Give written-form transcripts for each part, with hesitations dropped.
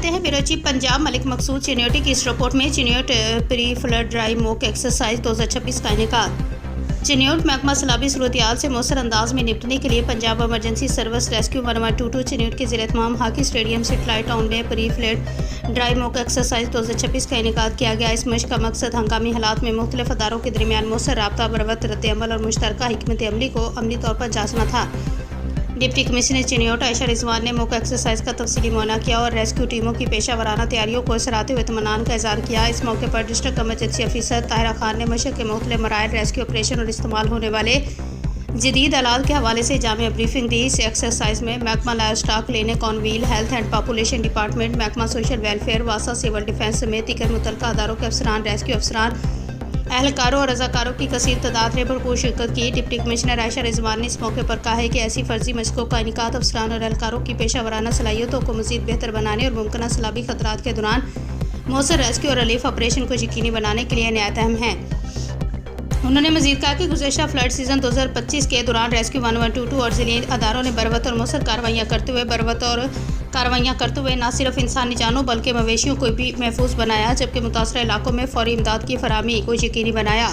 करते हैं bureau chief Punjab Malik मकसूद चिन्योटी की इस रिपोर्ट में Chiniot pre flood dry mock exercise 2026 का इनेकाद। चिन्योट महकमा सैलाबी सूरत-ए-हाल से मौसर अंदाज में निपटने के लिए Punjab emergency service rescue 1122 Chiniot के ज़ेर एहतमाम हाकी स्टेडियम सेटेलाइट टाउन में pre flood dry mock exercise 2026 का इनेकाद किया गया। इस मशक का मकसद हंगामी हालात में मुख्तलिफ अदारों के दरमियान मौसर राबता बरवक्त रद्द-ए-अमल और मुश्तरका हिकमत अमली को अमली तौर पर जांचना था। डिप्टी कमिश्नर चिन्योट आयशा रिजवान ने मौका एक्सरसाइज का तफसीली मुआयना किया और रेस्क्यू टीमों की पेशा वराना तैयारियों को सराहते हुए इत्मीनान का इज़हार किया। इस मौके पर district emergency officer Tahira Khan ने मशक के मुख्तलिफ मराइल रेस्क्यू ऑपरेशन और इस्तेमाल होने वाले जदीद आलात के हवाले से जामिया ब्रीफिंग दी। इस एक्सरसाइज में महकमा live stock clinic on wheel, health and population department, महकमा सोशल वेलफेयर, वासा सिविल डिफेंस समेत दीगर मुतल्लिका अदारों के अफसरान, रेस्क्यू अफसरान, एहलकारों और रज़ाकारों की कसीर तादाद ने भरपूर शिरकत की। डिप्टी कमिश्नर आयशा रिजवान ने इस मौके पर कहा है कि ऐसी फर्जी मशकों का इनेकाद अफसरान और एहलकारों की पेशा वराना सलाहियतों को मज़ीद बेहतर बनाने और मुमकिन सैलाबी खतरात के दौरान मौसर रेस्क्यू और रिलीफ ऑपरेशन को यकीनी बनाने के लिए निहायत अहम है। उन्होंने मज़ीद कहा कि गुज़श्ता फ्लड सीज़न 2025 के दौरान रेस्क्यू 1122 और ज़िली अदारों ने बरवत और मौसर कार्रवाइयाँ करते हुए न सिर्फ इंसानी जानों बल्कि मवेशियों को भी महफूज बनाया, जबकि मुतासर इलाकों में फौरी इमदाद की फराहमी को यकीनी बनाया।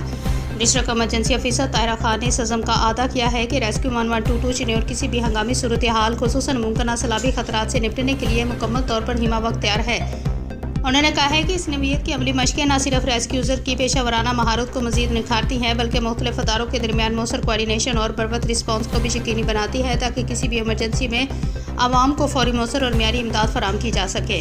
District emergency officer Tahira Khan ने इस अज़म का अदा किया है कि रेस्क्यू 1122 चिन्योट किसी भी हंगामी सूरत हाल खुसूसन मुमकिन सैलाबी खतरात से निपटने के लिए मुकम्मल तौर पर हिमा वक्त तैयार है। उन्होंने कहा है कि इस नवीयत की अमली मशक़ें न सिर्फ रेस्क्यूज़र की पेशा वराना महारत को मज़ीद निखारती हैं बल्कि मुख्तलिफ अदारों के दरमियान मौसर कोऑर्डिनेशन और बरवक्त रिस्पॉन्स को भी यकीनी बनाती है ताकि किसी भी इमरजेंसी में आवाम को फौरी मौसर और मियारी इमदाद फराहम की जा सके।